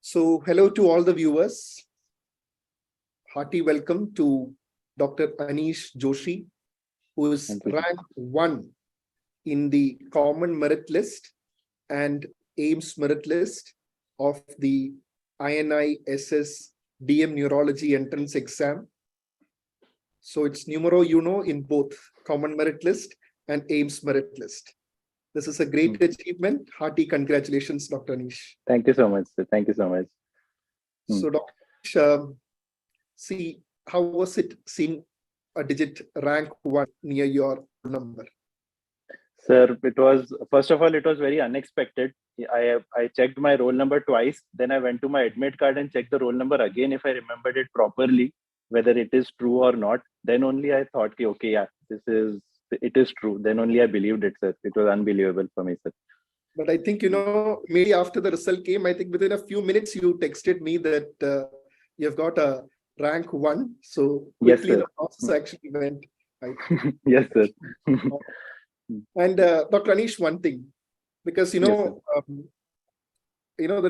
So hello to all the viewers. Hearty welcome to Dr. Aneesh Joshi, who is ranked 1 in the Common Merit List and AIMS Merit List of the INI SS DM Neurology Entrance Exam. So it's numero uno in both Common Merit List and AIMS Merit List. This is a great achievement. Hearty congratulations, Dr. Aneesh. Thank you so much, sir. Thank you so much. So, Dr. See, how was it seeing a digit rank 1 near your number? Sir, it was, first of all, it was very unexpected. I checked my roll number twice. Then I went to my admit card and checked the roll number again if I remembered it properly, whether it is true or not. Then only I thought, okay, yeah, it is true. Then only I believed it, sir. It was unbelievable for me, sir. But I think, maybe after the result came, I think within a few minutes you texted me that you've got a rank 1. So quickly the process actually went. Right? Yes, sir. And Dr. Aneesh, one thing, because there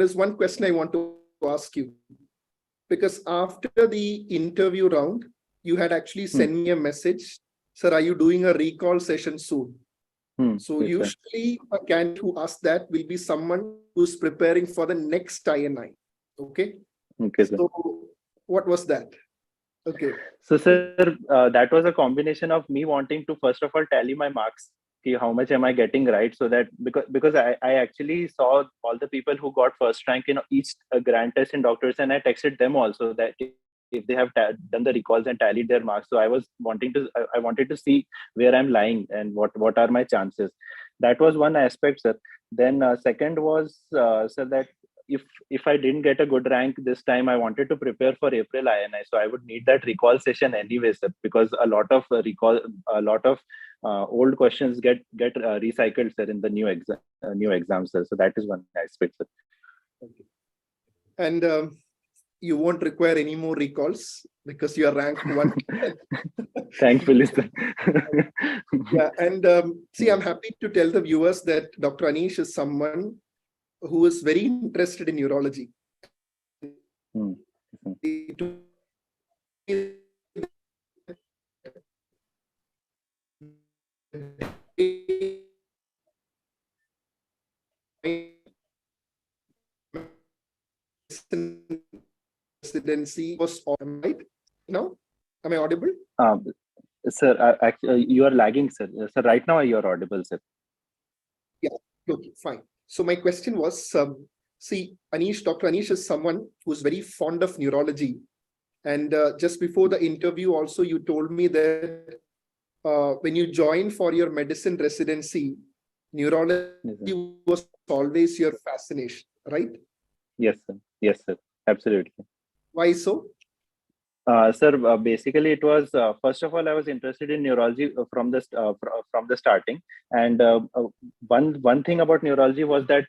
is one question I want to ask you, because after the interview round, you had actually sent me a message, sir, are you doing a recall session soon? So yes, usually a candidate who asks that will be someone who's preparing for the next INI. Okay. Okay, sir. So what was that? Okay. So, sir, that was a combination of me wanting to first of all tally my marks. How much am I getting right? So that because I actually saw all the people who got first rank in each grand test in doctors, and I texted them also that if they have done the recalls and tallied their marks. So I wanted to see where I'm lying and what are my chances. That was one aspect, sir. Then second was sir, that if I didn't get a good rank this time, I wanted to prepare for April INI. So I would need that recall session anyway, sir, because a lot of old questions get recycled, sir, in the new exam, sir. So that is one aspect, sir. Okay. And you won't require any more recalls because you are ranked 1. Thankfully, sir. Yeah, and see, I'm happy to tell the viewers that Dr. Aneesh is someone who is very interested in neurology. Residency was right. Am I audible? Sir, actually, you are lagging, sir. Sir, right now you are audible, sir. Yeah. Okay. Fine. So my question was, see, Dr. Aneesh is someone who's very fond of neurology, and just before the interview, also you told me that when you joined for your medicine residency, neurology was always your fascination, right? Yes, sir. Yes, sir. Absolutely. Why so? Sir, basically, it was first of all, I was interested in neurology from the starting, and one thing about neurology was that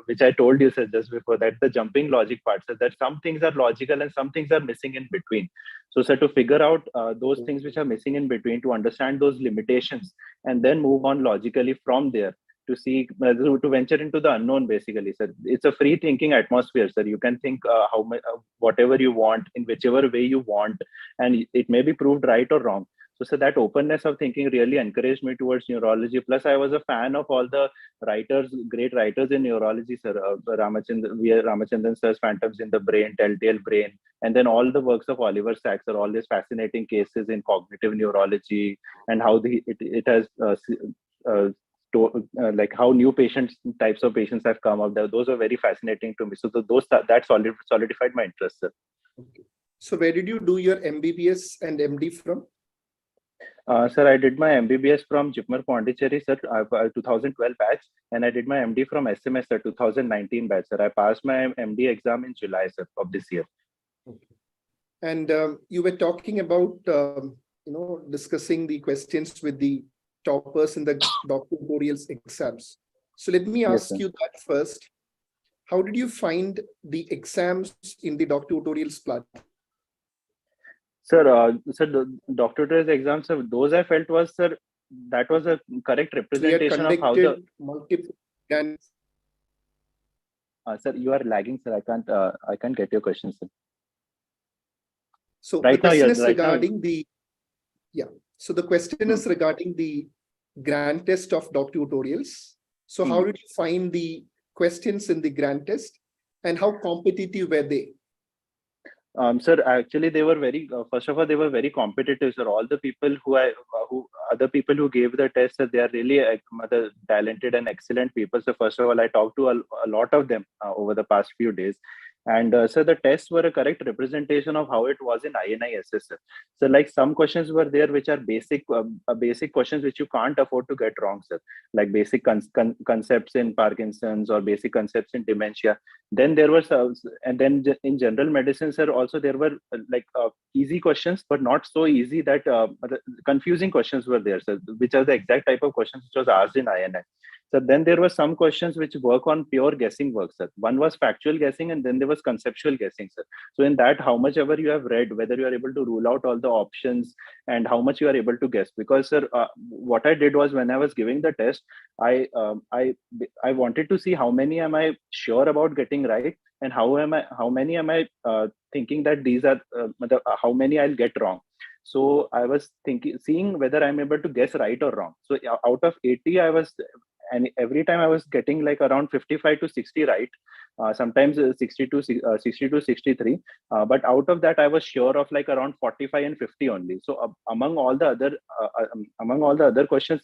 which I told you, sir, just before, that the jumping logic part, so that some things are logical and some things are missing in between. So, sir, to figure out those things which are missing in between, to understand those limitations, and then move on logically from there, to see to venture into the unknown, basically, sir. It's a free thinking atmosphere, sir. You can think whatever you want in whichever way you want, and it may be proved right or wrong. So that openness of thinking really encouraged me towards neurology. Plus, I was a fan of all the great writers in neurology, sir. Ramachandran sir's Phantoms in the Brain, Telltale Brain, and then all the works of Oliver Sacks are all these fascinating cases in cognitive neurology, and how it has like how new types of patients have come up. Those are very fascinating to me. So that solidified my interest, sir. Okay. So where did you do your MBBS and MD from? Sir, I did my MBBS from Jipmer Pondicherry, sir, 2012 batch, and I did my MD from SMS, sir, 2019 batch, sir. I passed my MD exam in July, sir, of this year. Okay. And you were talking about, discussing the questions with the toppers in the DocTutorials exams. So let me ask you that first. How did you find the exams in the DocTutorials platform? Sir, the DocTutorials exams, sir, those I felt was, sir, that was a correct representation of how the multiple Sir, you are lagging, sir. I can't get your question, sir. So Right the now, question you're is right now. regarding the, yeah. So the question is regarding the grand test of DocTutorials. So how did you find the questions in the grand test and how competitive were they? Sir, actually, they were very. First of all, they were very competitive, sir. All the people who other people who gave the test, sir, they are really talented and excellent people. So first of all, I talked to a lot of them over the past few days, and so the tests were a correct representation of how it was in INISS, sir. So like some questions were there which are basic questions which you can't afford to get wrong, sir. Like basic concepts in Parkinson's or basic concepts in dementia. Then there was and then in general medicine, sir, also there were easy questions but not so easy that confusing questions were there, sir, which are the exact type of questions which was asked in INI. So then there were some questions which work on pure guessing work, sir. One was factual guessing and then there was conceptual guessing, sir. So in that, how much ever you have read, whether you are able to rule out all the options and how much you are able to guess. Because, sir, what I did was when I was giving the test, I wanted to see how many am I sure about getting right, and how many am I thinking that these are how many I'll get wrong. So I was seeing whether I'm able to guess right or wrong. So out of 80, and every time I was getting like around 55 to 60 right, sometimes 60 to 63. But out of that, I was sure of like around 45 and 50 only. So among all the other questions,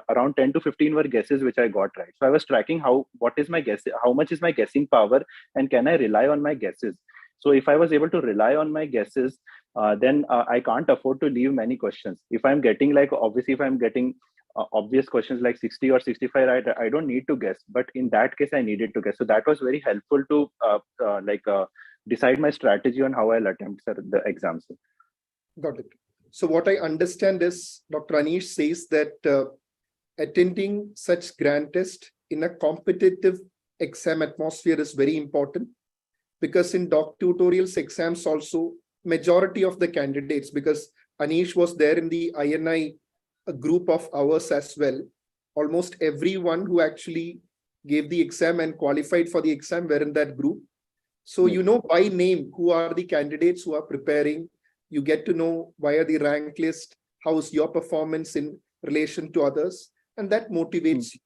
around 10 to 15 were guesses which I got right. So I was tracking what is my guess, how much is my guessing power, and can I rely on my guesses? So if I was able to rely on my guesses, then I can't afford to leave many questions. If I'm getting obviously if I'm getting obvious questions like 60 or 65, I don't need to guess. But in that case, I needed to guess. So that was very helpful to decide my strategy on how I'll attempt, sir, the exams. Got it. So what I understand is Dr. Aneesh says that attending such grand test in a competitive exam atmosphere is very important, because in DocTutorials exams also, majority of the candidates, because Aneesh was there in the INI group of ours as well, almost everyone who actually gave the exam and qualified for the exam were in that group. So you know by name who are the candidates who are preparing. You get to know via the rank list how's your performance in relation to others, and that motivates you.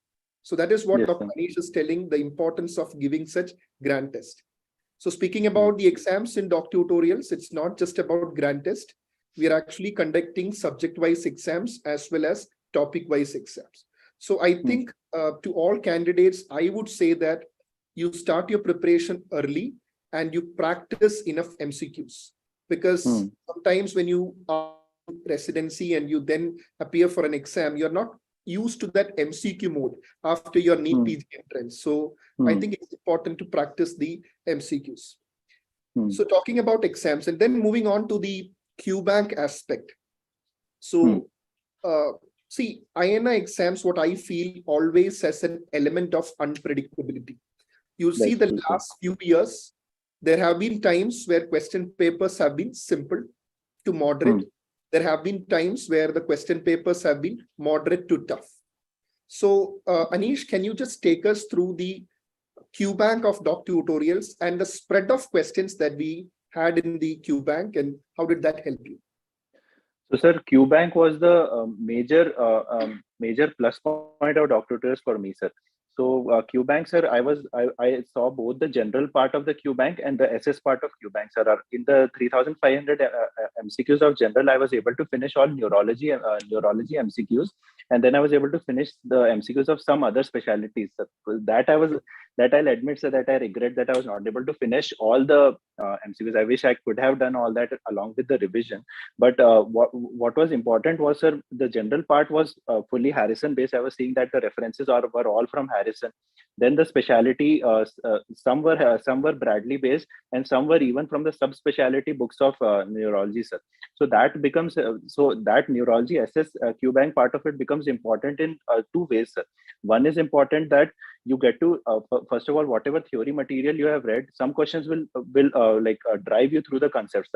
So that is what Dr. Aneesh is telling, the importance of giving such grand test. So speaking about the exams in DocTutorials, it's not just about grand test. We are actually conducting subject-wise exams as well as topic-wise exams. So I think to all candidates, I would say that you start your preparation early and you practice enough MCQs. Because sometimes when you are in residency and you then appear for an exam, you're not used to that MCQ mode after your NEET PG entrance. So I think it's important to practice the MCQs. So talking about exams and then moving on to the QBank aspect. So see, INI exams, what I feel always has an element of unpredictability. You'll see the last few years, there have been times where question papers have been simple to moderate. There have been times where the question papers have been moderate to tough. So Aneesh, can you just take us through the QBank of DocTutorials and the spread of questions that we had in the QBank, and how did that help you? So, sir, QBank was the major plus point of DocTutorials for me, sir. So, QBank, sir, I saw both the general part of the QBank and the SS part of QBank, sir. In the 3,500 MCQs of general, I was able to finish all neurology MCQs, and then I was able to finish the MCQs of some other specialties. Sir. That I'll admit, sir, that I regret that I was not able to finish all the MCQs. I wish I could have done all that along with the revision. But what was important was, sir, the general part was fully Harrison based. I was seeing that the references were all from Harrison. Then the specialty, some were Bradley based, and some were even from the subspecialty books of neurology, sir. So that becomes that neurology SS QBank part of it becomes important in two ways, sir. One is important that you get to first of all, whatever theory material you have read, some questions will drive you through the concepts.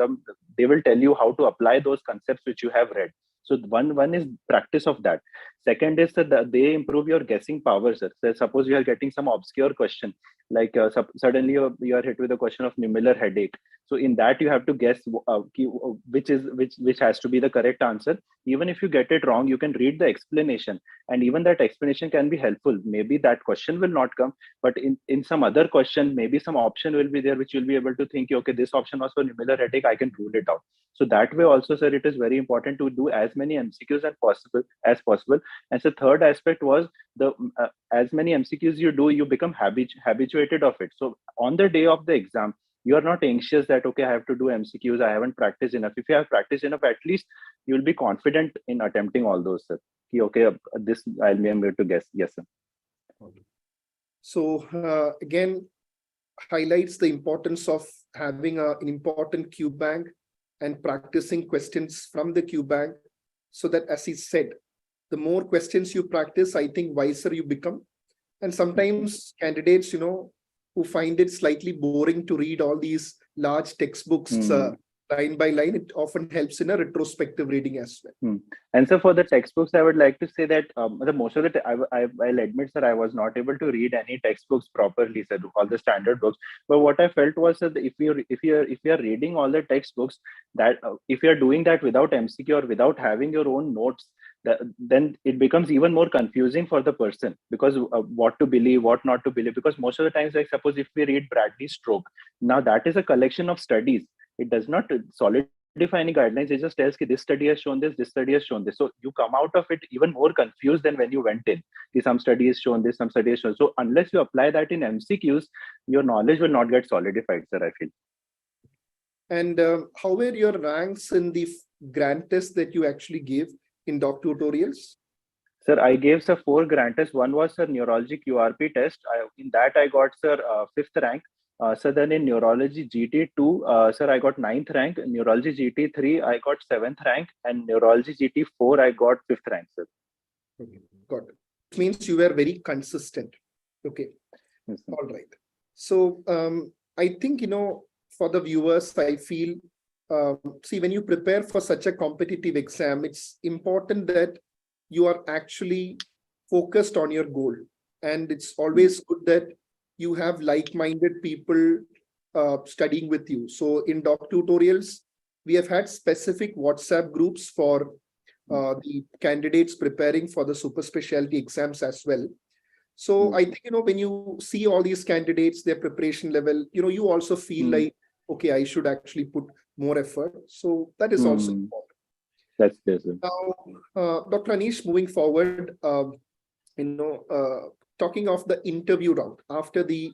They will tell you how to apply those concepts which you have read. So one is practice of that. Second is that they improve your guessing powers. So suppose you are getting some obscure question, Suddenly you are hit with a question of nummular headache. So in that you have to guess which has to be the correct answer. Even if you get it wrong, you can read the explanation, and even that explanation can be helpful. Maybe that question will not come, but in some other question, maybe some option will be there which you'll be able to think, okay, this option was for nummular headache, I can rule it out. So that way also, sir, it is very important to do as many MCQs as possible. And the third aspect was the as many MCQs you do, you become habituated of it. So on the day of the exam, you are not anxious that, okay, I have to do MCQs, I haven't practiced enough. If you have practiced enough, at least you will be confident in attempting all those, sir. Okay, this I'll be able to guess. Yes, sir. So again, highlights the importance of having an important Q bank and practicing questions from the Q bank, so that, as he said, the more questions you practice, I think wiser you become. And sometimes candidates, who find it slightly boring to read all these large textbooks line by line, it often helps in a retrospective reading as well. And so for the textbooks, I would like to say that the most of the I'll admit, sir, I was not able to read any textbooks properly, sir, all the standard books. But what I felt was that if you are reading all the textbooks, that if you are doing that without MCQ or without having your own notes, then it becomes even more confusing for the person, because what to believe, what not to believe. Because most of the times, like suppose if we read Bradley's stroke, now that is a collection of studies. It does not solidify any guidelines. It just tells that this study has shown this study has shown this. So you come out of it even more confused than when you went in. Some study has shown this, some study has shown. So unless you apply that in MCQs, your knowledge will not get solidified, sir, I feel. And how were your ranks in the grant test that you actually gave in DocTutorials? Sir, I gave, sir, 4 grant tests. One was, sir, neurology QRP test. In that I got, sir, 5th rank. So then in neurology GT2, sir, I got 9th rank. Neurology GT3, I got 7th rank. And neurology GT4, I got 5th rank, sir. Okay, got it. It means you were very consistent. Okay. Yes, all right. So I think, for the viewers, I feel, see, when you prepare for such a competitive exam, it's important that you are actually focused on your goal. And it's always good that you have like-minded people studying with you. So in DocTutorials, we have had specific WhatsApp groups for the candidates preparing for the super specialty exams as well. So I think, when you see all these candidates, their preparation level, you also feel like, okay, I should actually put more effort. So that is also important. That's this. Now, Dr. Aneesh, moving forward, talking of the interview round after the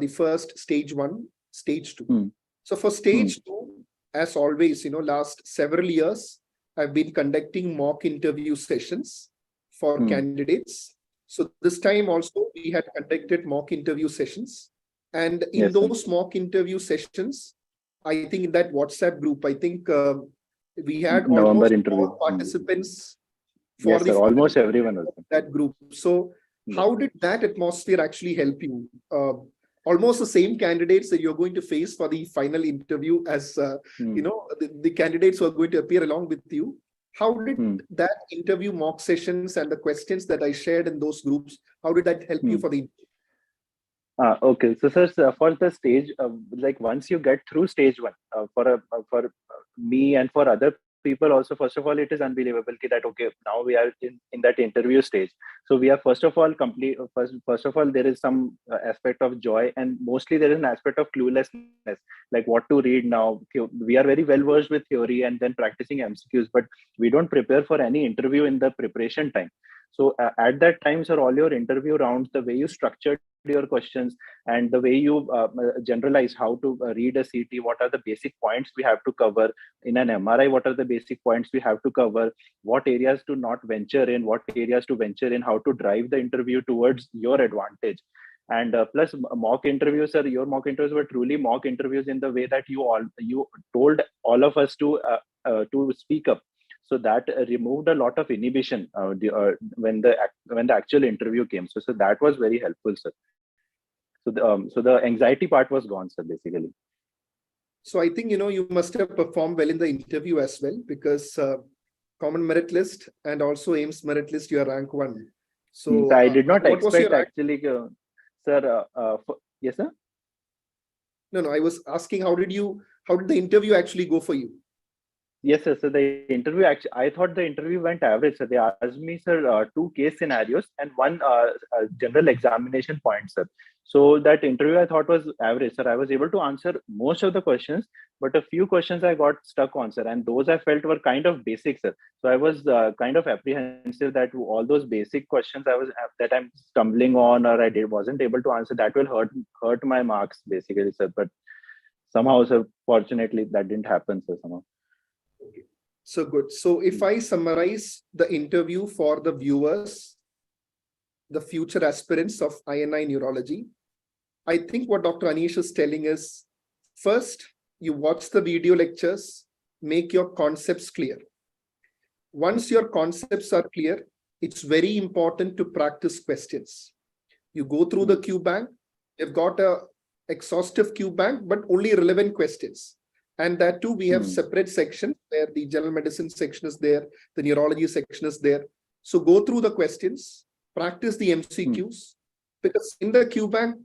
first stage 1, stage 2. So for stage 2, as always, last several years, I've been conducting mock interview sessions for candidates. So this time also we had conducted mock interview sessions, and in those mock interview sessions, I think in that WhatsApp group, I think we had almost all participants for almost everyone was that group. So how did that atmosphere actually help you? Almost the same candidates that you're going to face for the final interview as the candidates who are going to appear along with you. How did that interview mock sessions and the questions that I shared in those groups, how did that help you for the interview? Okay, so sir, for the stage, like once you get through stage 1, for me and for other people also, first of all, it is unbelievable that, okay, now we are in that interview stage. So we are first of all there is some aspect of joy, and mostly there is an aspect of cluelessness, like what to read now. We are very well versed with theory and then practicing MCQs, but we don't prepare for any interview in the preparation time. So at that time, sir, all your interview rounds, the way you structured your questions and the way you generalize how to read a CT, what are the basic points we have to cover in an MRI, what are the basic points we have to cover, what areas to not venture in, what areas to venture in, how to drive the interview towards your advantage. And plus mock interviews, sir, your mock interviews were truly mock interviews in the way that you told all of us to speak up. So that removed a lot of inhibition when the actual interview came. So that was very helpful, sir. So the anxiety part was gone, sir, basically. So I think, you must have performed well in the interview as well, because Common Merit List and also AIMS Merit List, you are rank 1. So I did not expect actually. Sir, yes, sir. No, I was asking how did the interview actually go for you? Yes, sir. So the interview actually, I thought the interview went average. So they asked me, sir, two case scenarios and one general examination point, sir. So that interview I thought was average, sir. I was able to answer most of the questions, but a few questions I got stuck on, sir, and those I felt were kind of basic, sir. So I was kind of apprehensive that all those basic questions that I'm stumbling on or wasn't able to answer, that will hurt my marks basically, sir. But somehow, sir, fortunately, that didn't happen, sir. Somehow. Okay. So good. So if I summarize the interview for the viewers, the future aspirants of INI neurology, I think what Dr. Aneesh is telling is, first, you watch the video lectures, make your concepts clear. Once your concepts are clear, it's very important to practice questions. You go through the Q bank, you've got a exhaustive Q bank, but only relevant questions. And that too, we have separate sections where the general medicine section is there, the neurology section is there. So go through the questions, practice the MCQs, because in the Q bank,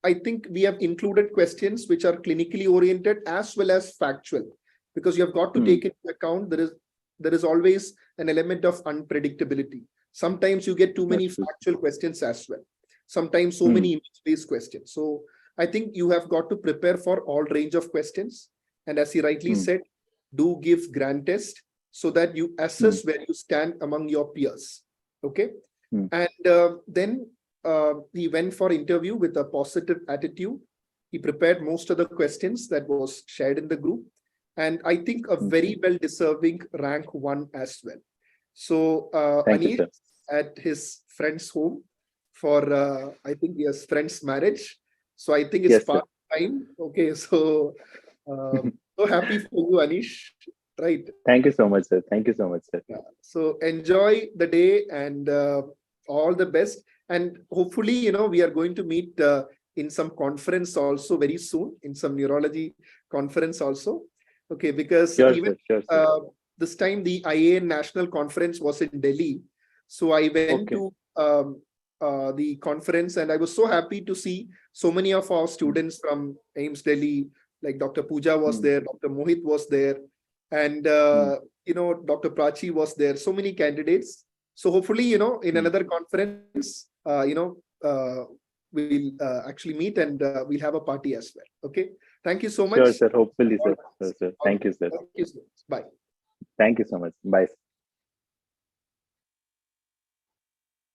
I think we have included questions which are clinically oriented as well as factual, because you have got to take into account there is always an element of unpredictability. Sometimes you get too many factual questions as well. Sometimes so many image-based questions. So I think you have got to prepare for all range of questions. And as he rightly said, do give grand test so that you assess where you stand among your peers. Okay. And then he went for interview with a positive attitude. He prepared most of the questions that was shared in the group. And I think a very well-deserving rank 1 as well. So Aneesh at his friend's home for, I think, his friend's marriage. So I think it's part time. Okay, so so happy for you, Aneesh. Right. Thank you so much, sir. Thank you so much, sir. Yeah. So enjoy the day and all the best. And hopefully, we are going to meet in some conference also very soon, in some neurology conference also. Okay, because even this time the IAN National Conference was in Delhi. So I went to the conference and I was so happy to see so many of our students from AIMS Delhi, like Dr. Pooja was there, Dr. Mohit was there, and Dr. Prachi was there, so many candidates. So hopefully, in another conference, we'll actually meet and we'll have a party as well. Okay. Thank you so much. Sure, sir. Hopefully, sir. Sure, sir. Thank you, sir. Thank you so much. Bye. Thank you so much. Bye.